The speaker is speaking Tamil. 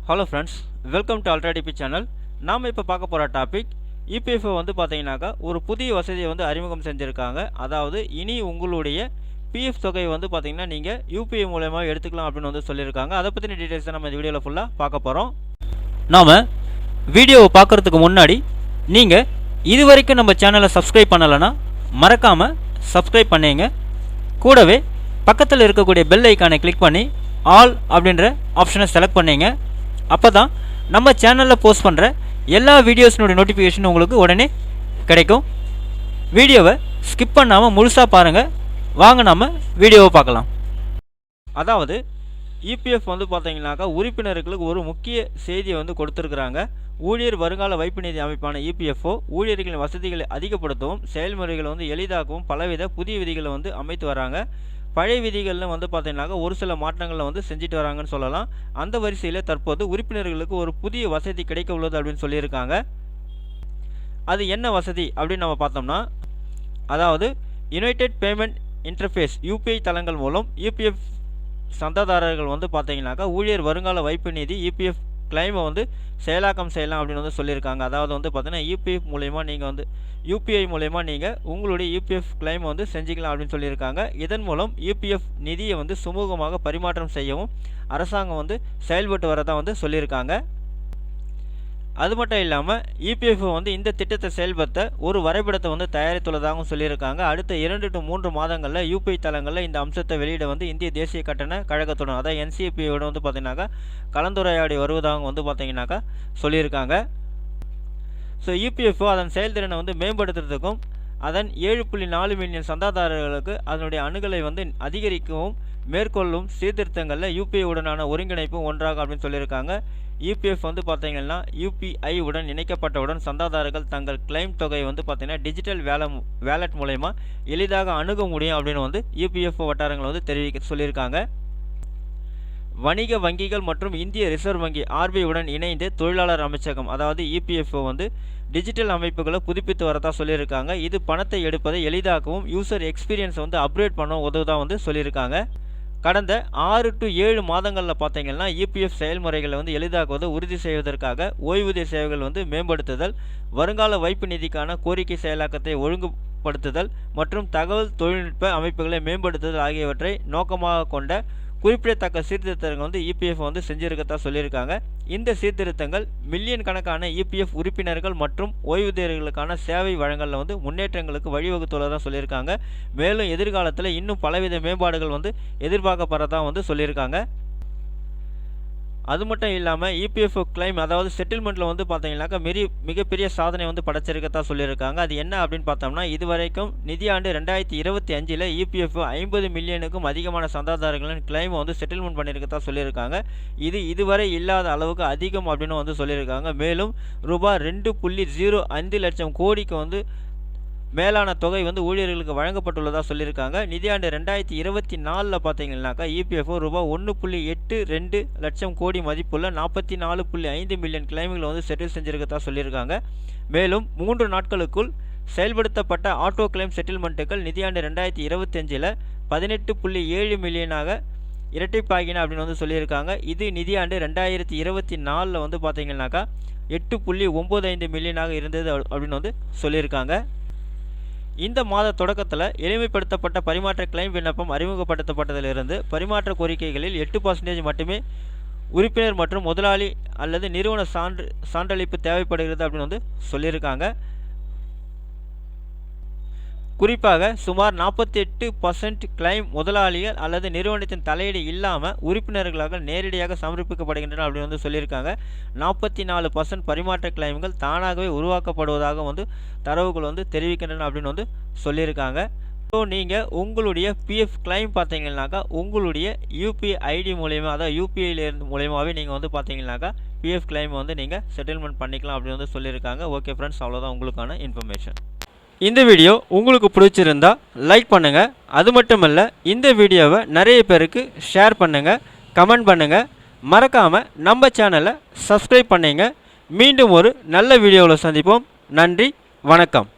ஹலோ ஃப்ரெண்ட்ஸ், வெல்கம் டு அல்ட்ராடிபி சேனல். நாம் இப்போ பார்க்க போகிற டாபிக் இபிஎஃப்ஓ வந்து பார்த்தீங்கன்னாக்கா ஒரு புதிய வசதியை வந்து அறிமுகம் செஞ்சுருக்காங்க. அதாவது இனி உங்களுடைய பிஎஃப் தொகையை வந்து பார்த்தீங்கன்னா நீங்கள் யூபிஐ மூலயமா எடுத்துக்கலாம் அப்படின்னு வந்து சொல்லியிருக்காங்க. அதை பற்றின டீட்டெயில்ஸ் தான் நம்ம இந்த வீடியோவில் ஃபுல்லாக பார்க்க போகிறோம். நாம் வீடியோவை பார்க்குறதுக்கு முன்னாடி நீங்கள் இது வரைக்கும் நம்ம சேனலை சப்ஸ்கிரைப் பண்ணலைன்னா மறக்காமல் சப்ஸ்கிரைப் பண்ணிங்க. கூடவே பக்கத்தில் இருக்கக்கூடிய பெல் ஐக்கானை கிளிக் பண்ணி ஆல் அப்படின்ற ஆப்ஷனை செலக்ட் பண்ணிங்க. அப்போ தான் நம்ம சேனலில் போஸ்ட் பண்ணுற எல்லா வீடியோஸினுடைய நோட்டிஃபிகேஷன் உங்களுக்கு உடனே கிடைக்கும். வீடியோவை ஸ்கிப் பண்ணாமல் முழுசாக பாருங்கள். வாங்க நம்ம வீடியோவை பார்க்கலாம். அதாவது இபிஎஃப் வந்து பார்த்தீங்கன்னாக்கா உறுப்பினர்களுக்கு ஒரு முக்கிய செய்தியை வந்து கொடுத்துருக்குறாங்க. ஊழியர் வருங்கால வைப்பு நிதி அமைப்பான இபிஎஃப்ஓ ஊழியர்களின் வசதிகளை அதிகப்படுத்தவும் செயல்முறைகளை வந்து எளிதாக்கவும் பலவித புதிய விதிகளை வந்து அமைத்து வராங்க. பழைய விதிகளில் வந்து பார்த்தீங்கன்னாக்கா ஒரு சில மாற்றங்களில் வந்து செஞ்சுட்டு வராங்கன்னு சொல்லலாம். அந்த வரிசையில் தற்போது உறுப்பினர்களுக்கு ஒரு புதிய வசதி கிடைக்க உள்ளது அப்படின்னு சொல்லியிருக்காங்க. அது என்ன வசதி அப்படின்னு நம்ம பார்த்தோம்னா, அதாவது யுனைடெட் பேமெண்ட் இன்டர்ஃபேஸ் யூபிஐ தளங்கள் மூலம் இபிஎஃப் சந்தாதாரர்கள் வந்து பார்த்தீங்கன்னாக்கா ஊழியர் வருங்கால வைப்பு நிதி இபிஎஃப் கிளைமை வந்து செயலாக்கம் செய்யலாம் அப்படின்னு வந்து சொல்லியிருக்காங்க. அதாவது வந்து பார்த்தீங்கன்னா இபிஎஃப் மூலயமா நீங்கள் வந்து யூபிஐ மூலயமா நீங்கள் உங்களுடைய இபிஎஃப் கிளைமை வந்து செஞ்சுக்கலாம் அப்படின்னு சொல்லியிருக்காங்க. இதன் மூலம் இபிஎஃப் நிதியை வந்து சுமூகமாக பரிமாற்றம் செய்யவும் அரசாங்கம் வந்து செயல்பட்டு வரதான் வந்து சொல்லியிருக்காங்க. அது மட்டும் இல்லாமல் இபிஎஃப் வந்து இந்த திட்டத்தை செயல்படுத்த ஒரு வரைபடத்தை வந்து தயாரித்துள்ளதாகவும் சொல்லியிருக்காங்க. அடுத்த 2 to 3 மாதங்களில் யூபிஐ தளங்களில் இந்த அம்சத்தை வெளியிட வந்து இந்திய தேசிய கட்டண கழகத்துடன் அதாவது என்சிபியோட வந்து பார்த்தீங்கன்னாக்கா கலந்துரையாடி வருவதாக வந்து பார்த்தீங்கன்னாக்கா சொல்லியிருக்காங்க. ஸோ இபிஎஃப்ஓ அதன் செயல்திறனை வந்து மேம்படுத்துறதுக்கும் அதன் 7.4 மில்லியன் சந்தாதாரர்களுக்கு அதனுடைய அணுகலை வந்து அதிகரிக்கவும் மேற்கொள்ளும் சீர்திருத்தங்களில் யூபிஐ உடனான ஒருங்கிணைப்பும் ஒன்றாக அப்படின்னு சொல்லியிருக்காங்க. இபிஎஃப் வந்து பார்த்தீங்கன்னா யூபிஐ உடன் இணைக்கப்பட்டவுடன் சந்தாதாரர்கள் தங்கள் கிளைம் தொகையை வந்து பார்த்தீங்கன்னா டிஜிட்டல் வேலட் மூலயமா எளிதாக அணுக முடியும் அப்படின்னு வந்து இபிஎஃப்ஓ வட்டாரங்கள் வந்து சொல்லியிருக்காங்க. வணிக வங்கிகள் மற்றும் இந்திய ரிசர்வ் வங்கி ஆர்பிஐ உடன் இணைந்து தொழிலாளர் அமைச்சகம் அதாவது இபிஎஃப்ஓ வந்து டிஜிட்டல் அமைப்புகளை புதுப்பித்து வரதா சொல்லியிருக்காங்க. இது பணத்தை எடுப்பதை எளிதாக்கவும் யூசர் எக்ஸ்பீரியன்ஸை வந்து அப்கிரேட் பண்ண உதவுதான் வந்து சொல்லியிருக்காங்க. கடந்த 6 to 7 மாதங்களில் பார்த்தீங்கன்னா இபிஎஃப் செயல்முறைகளை வந்து எளிதாக்குவதை உறுதி செய்வதற்காக ஓய்வூதிய சேவைகள் வந்து மேம்படுத்துதல், வருங்கால வைப்பு நிதிக்கான கோரிக்கை செயலாக்கத்தை ஒழுங்குபடுத்துதல் மற்றும் தகவல் தொழில்நுட்ப அமைப்புகளை மேம்படுத்துதல் ஆகியவற்றை நோக்கமாக கொண்ட குறிப்பிடத்தக்க சீர்திருத்தங்கள் வந்து இபிஎஃப் வந்து செஞ்சிருக்கதா சொல்லியிருக்காங்க. இந்த சீர்திருத்தங்கள் மில்லியன் கணக்கான இபிஎஃப் உறுப்பினர்கள் மற்றும் ஓய்வூதியர்களுக்கான சேவை வழங்கலில் வந்து முன்னேற்றங்களுக்கு வழிவகுத்துள்ளதாக சொல்லியிருக்காங்க. மேலும் எதிர்காலத்தில் இன்னும் பலவித மேம்பாடுகள் வந்து எதிர்பார்க்கப்படுறதா வந்து சொல்லியிருக்காங்க. அது மட்டும் இல்லாமல் இபிஎஃப் கிளைம் அதாவது செட்டில்மெண்ட்டில் வந்து பார்த்தீங்கன்னாக்கா மிகப்பெரிய சாதனை வந்து படைச்சிருக்கதா சொல்லியிருக்காங்க. அது என்ன அப்படின்னு பார்த்தோம்னா, இதுவரைக்கும் நிதியாண்டு 2025 இபிஎஃப் 50 மில்லியனுக்கும் அதிகமான சந்தாதாரர்களின் கிளைமை வந்து செட்டில்மெண்ட் பண்ணியிருக்கதா சொல்லியிருக்காங்க. இது இதுவரை இல்லாத அளவுக்கு அதிகம் அப்படின்னு வந்து சொல்லியிருக்காங்க. மேலும் ரூபாய் 2.05 லட்சம் கோடிக்கு வந்து மேலான தொகை வந்து ஊழியர்களுக்கு வழங்கப்பட்டுள்ளதாக சொல்லியிருக்காங்க. நிதியாண்டு 2024 பார்த்தீங்கன்னாக்கா இபிஎஃப்ஓ ரூபாய் 1.82 லட்சம் கோடி மதிப்புள்ள 44.5 மில்லியன் கிளைம்களை வந்து செட்டில் செஞ்சிருக்கதா சொல்லியிருக்காங்க. மேலும் 3 நாட்களுக்குள் செயல்படுத்தப்பட்ட ஆட்டோ கிளைம் செட்டில்மெண்ட்டுகள் நிதியாண்டு 2025 18.7 மில்லியனாக இரட்டிப்பாகின அப்படின்னு வந்து சொல்லியிருக்காங்க. இது நிதியாண்டு 2024 வந்து பார்த்தீங்கன்னாக்கா 8.95 மில்லியனாக இருந்தது அப்படின்னு வந்து சொல்லியிருக்காங்க. இந்த மாத தொடக்கத்தில் எளிமைப்படுத்தப்பட்ட பரிமாற்ற கிளைம் விண்ணப்பம் அறிமுகப்படுத்தப்பட்டதிலிருந்து பரிமாற்ற கோரிக்கைகளில் 8% மட்டுமே உறுப்பினர் மற்றும் முதலாளி அல்லது நிறுவன சான்றளிப்பு தேவைப்படுகிறது அப்படின்னு வந்து சொல்லியிருக்காங்க. குறிப்பாக சுமார் 48% கிளைம் முதலாளிகள் அல்லது நிறுவனத்தின் தலையீடு இல்லாமல் உறுப்பினர்களாக நேரடியாக சமர்ப்பிக்கப்படுகின்றன அப்படின்னு வந்து சொல்லியிருக்காங்க. 44% பரிமாற்ற கிளைம்கள் தானாகவே உருவாக்கப்படுவதாக வந்து தரவுகள் வந்து தெரிவிக்கின்றன அப்படின்னு வந்து சொல்லியிருக்காங்க. ஸோ நீங்கள் உங்களுடைய பிஎஃப் கிளைம் பார்த்தீங்கன்னாக்கா உங்களுடைய யூபிஐ ஐடி மூலயமா அதாவது யூபிஐலேருந்து மூலயமாவே நீங்கள் வந்து பார்த்தீங்கன்னாக்கா பிஎஃப் கிளைம் வந்து நீங்கள் செட்டில்மெண்ட் பண்ணிக்கலாம் அப்படின்னு வந்து சொல்லியிருக்காங்க. ஓகே ஃப்ரெண்ட்ஸ், அவ்வளோதான் உங்களுக்கான இன்ஃபர்மேஷன். இந்த வீடியோ உங்களுக்கு பிடிச்சிருந்தா லைக் பண்ணுங்கள். அது மட்டும் இல்லை, இந்த வீடியோவை நிறைய பேருக்கு ஷேர் பண்ணுங்கள், கமெண்ட் பண்ணுங்கள். மறக்காமல் நம்ம சேனலை சப்ஸ்கிரைப் பண்ணுங்க. மீண்டும் ஒரு நல்ல வீடியோவில் சந்திப்போம். நன்றி, வணக்கம்.